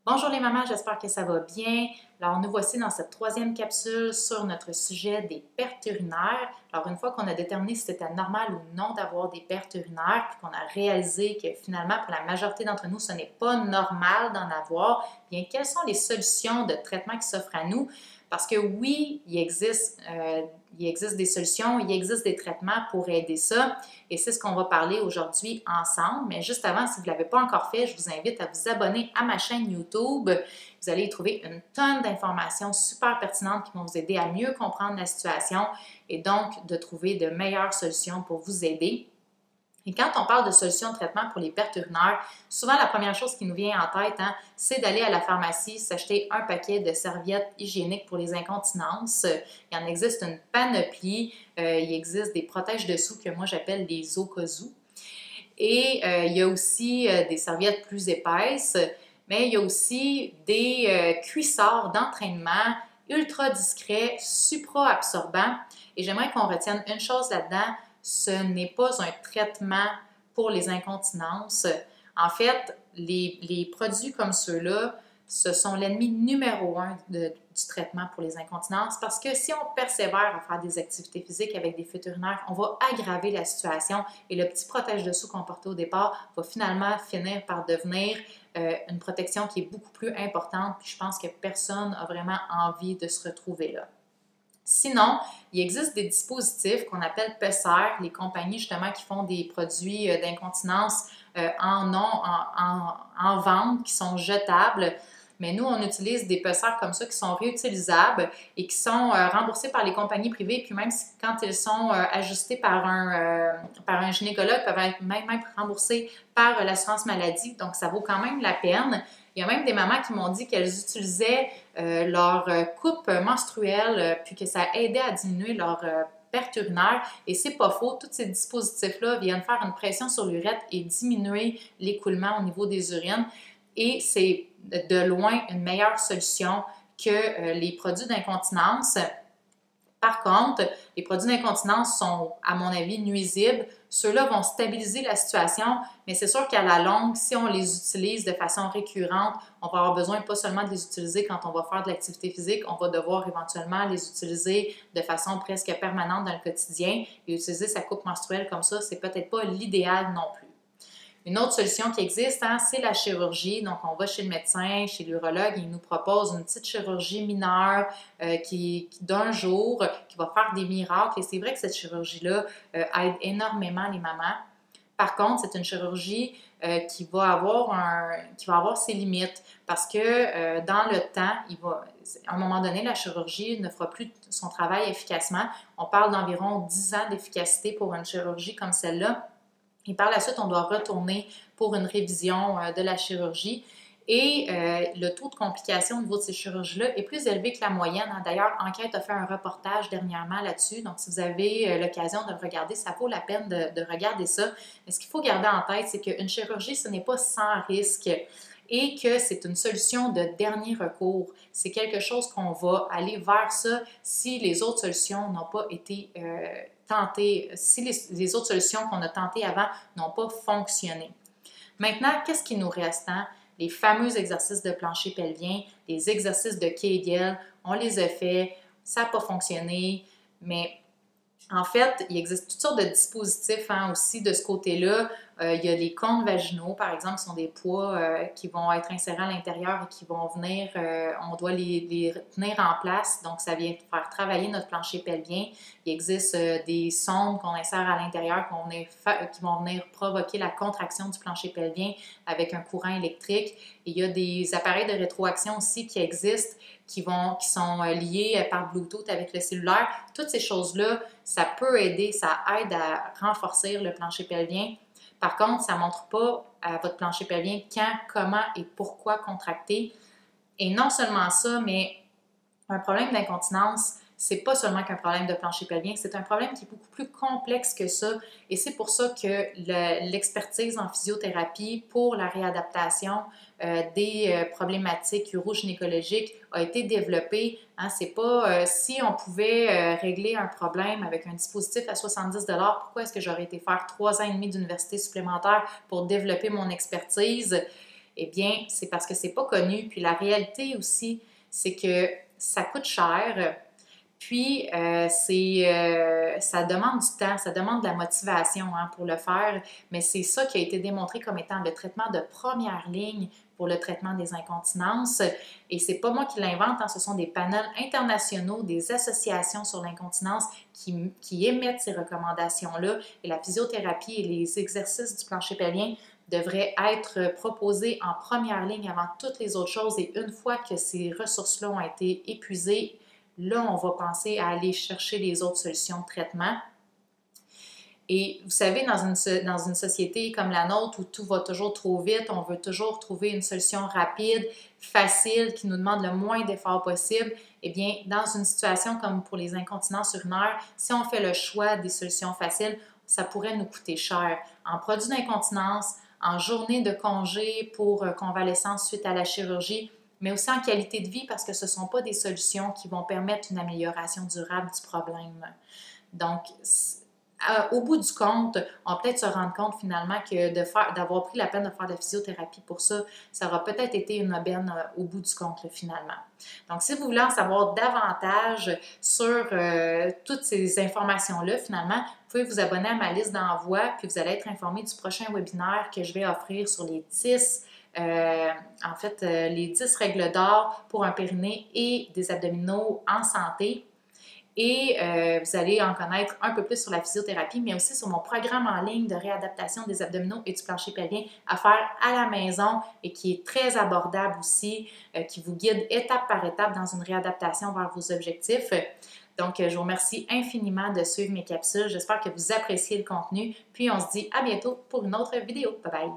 Bonjour les mamans, j'espère que ça va bien. Alors, nous voici dans cette troisième capsule sur notre sujet des pertes urinaires. Alors, une fois qu'on a déterminé si c'était normal ou non d'avoir des pertes urinaires, puis qu'on a réalisé que finalement, pour la majorité d'entre nous, ce n'est pas normal d'en avoir, bien, quelles sont les solutions de traitement qui s'offrent à nous? Parce que oui, il existe des solutions, il existe des traitements pour aider ça. Et c'est ce qu'on va parler aujourd'hui ensemble. Mais juste avant, si vous ne l'avez pas encore fait, je vous invite à vous abonner à ma chaîne YouTube. Vous allez y trouver une tonne d'informations super pertinentes qui vont vous aider à mieux comprendre la situation et donc de trouver de meilleures solutions pour vous aider. Et quand on parle de solutions de traitement pour les pertes urinaires, souvent la première chose qui nous vient en tête, c'est d'aller à la pharmacie s'acheter un paquet de serviettes hygiéniques pour les incontinences. Il en existe une panoplie. Il existe des protèges-dessous que moi j'appelle des Okozu. Et il y a aussi des serviettes plus épaisses, mais il y a aussi des cuissards d'entraînement ultra discrets, supra-absorbants. Et j'aimerais qu'on retienne une chose là-dedans, ce n'est pas un traitement pour les incontinences. En fait, les produits comme ceux-là, ce sont l'ennemi numéro un du traitement pour les incontinences parce que si on persévère à faire des activités physiques avec des fuites urinaires, on va aggraver la situation et le petit protège-dessous qu'on portait au départ va finalement finir par devenir une protection qui est beaucoup plus importante. Puis je pense que personne n'a vraiment envie de se retrouver là. Sinon, il existe des dispositifs qu'on appelle PESER, les compagnies justement qui font des produits d'incontinence en vente, qui sont jetables. Mais nous, on utilise des PESER comme ça qui sont réutilisables et qui sont remboursés par les compagnies privées. Puis même quand ils sont ajustés par un gynécologue, peuvent être même remboursés par l'assurance maladie. Donc, ça vaut quand même la peine. Il y a même des mamans qui m'ont dit qu'elles utilisaient leur coupe menstruelle, puis que ça aidait à diminuer leur perte urinaire. Et c'est pas faux, tous ces dispositifs-là viennent faire une pression sur l'urètre et diminuer l'écoulement au niveau des urines. Et c'est de loin une meilleure solution que les produits d'incontinence. Par contre, les produits d'incontinence sont, à mon avis, nuisibles. Ceux-là vont stabiliser la situation, mais c'est sûr qu'à la longue, si on les utilise de façon récurrente, on va avoir besoin pas seulement de les utiliser quand on va faire de l'activité physique, on va devoir éventuellement les utiliser de façon presque permanente dans le quotidien. Et utiliser sa coupe menstruelle comme ça, c'est peut-être pas l'idéal non plus. Une autre solution qui existe, c'est la chirurgie. Donc, on va chez le médecin, chez l'urologue, il nous propose une petite chirurgie mineure qui d'un jour, qui va faire des miracles. Et c'est vrai que cette chirurgie-là aide énormément les mamans. Par contre, c'est une chirurgie qui va avoir ses limites parce que dans le temps, à un moment donné, la chirurgie ne fera plus son travail efficacement. On parle d'environ 10 ans d'efficacité pour une chirurgie comme celle-là. Et par la suite, on doit retourner pour une révision de la chirurgie. Et le taux de complication au niveau de ces chirurgies-là est plus élevé que la moyenne. D'ailleurs, Enquête a fait un reportage dernièrement là-dessus. Donc, si vous avez l'occasion de le regarder, ça vaut la peine de regarder ça. Mais ce qu'il faut garder en tête, c'est qu'une chirurgie, ce n'est pas sans risque et que c'est une solution de dernier recours. C'est quelque chose qu'on va aller vers ça si les autres solutions n'ont pas été tentées, si les autres solutions qu'on a tentées avant n'ont pas fonctionné. Maintenant, qu'est-ce qui nous reste? Les fameux exercices de plancher pelvien, les exercices de Kegel, on les a faits, ça n'a pas fonctionné, mais en fait, il existe toutes sortes de dispositifs aussi de ce côté-là. Il y a les cônes vaginaux, par exemple, qui sont des poids qui vont être insérés à l'intérieur et qui vont venir, on doit les tenir en place. Donc, ça vient faire travailler notre plancher pelvien. Il existe des sondes qu'on insère à l'intérieur qui vont venir provoquer la contraction du plancher pelvien avec un courant électrique. Et il y a des appareils de rétroaction aussi qui existent qui sont liés par Bluetooth avec le cellulaire. Toutes ces choses-là, ça peut aider, ça aide à renforcer le plancher pelvien. Par contre, ça ne montre pas à votre plancher pelvien quand, comment et pourquoi contracter. Et non seulement ça, mais un problème d'incontinence, c'est pas seulement qu'un problème de plancher pelvien, c'est un problème qui est beaucoup plus complexe que ça. Et c'est pour ça que l'expertise en physiothérapie pour la réadaptation des problématiques urogynécologiques a été développée. C'est pas si on pouvait régler un problème avec un dispositif à 70 pourquoi est-ce que j'aurais été faire 3 ans et demi d'université supplémentaire pour développer mon expertise? Eh bien, c'est parce que c'est pas connu. Puis la réalité aussi, c'est que ça coûte cher. Puis, ça demande du temps, ça demande de la motivation hein, pour le faire, mais c'est ça qui a été démontré comme étant le traitement de première ligne pour le traitement des incontinences. Et c'est pas moi qui l'invente, hein, ce sont des panels internationaux, des associations sur l'incontinence qui émettent ces recommandations-là. Et la physiothérapie et les exercices du plancher pelvien devraient être proposés en première ligne avant toutes les autres choses. Et une fois que ces ressources-là ont été épuisées, là, on va penser à aller chercher les autres solutions de traitement. Et vous savez, dans une société comme la nôtre où tout va toujours trop vite, on veut toujours trouver une solution rapide, facile, qui nous demande le moins d'efforts possible. Eh bien, dans une situation comme pour les incontinences urinaires, si on fait le choix des solutions faciles, ça pourrait nous coûter cher. En produits d'incontinence, en journée de congé pour convalescence suite à la chirurgie, mais aussi en qualité de vie parce que ce ne sont pas des solutions qui vont permettre une amélioration durable du problème. Donc, au bout du compte, on va peut-être se rendre compte finalement que d'avoir pris la peine de faire de la physiothérapie pour ça, ça aura peut-être été une aubaine au bout du compte là, finalement. Donc, si vous voulez en savoir davantage sur toutes ces informations-là, finalement, vous pouvez vous abonner à ma liste d'envoi, puis vous allez être informé du prochain webinaire que je vais offrir sur les 10 les 10 règles d'or pour un périnée et des abdominaux en santé. Et vous allez en connaître un peu plus sur la physiothérapie, mais aussi sur mon programme en ligne de réadaptation des abdominaux et du plancher pelvien à faire à la maison et qui est très abordable aussi, qui vous guide étape par étape dans une réadaptation vers vos objectifs. Donc, je vous remercie infiniment de suivre mes capsules. J'espère que vous appréciez le contenu. Puis, on se dit à bientôt pour une autre vidéo. Bye bye!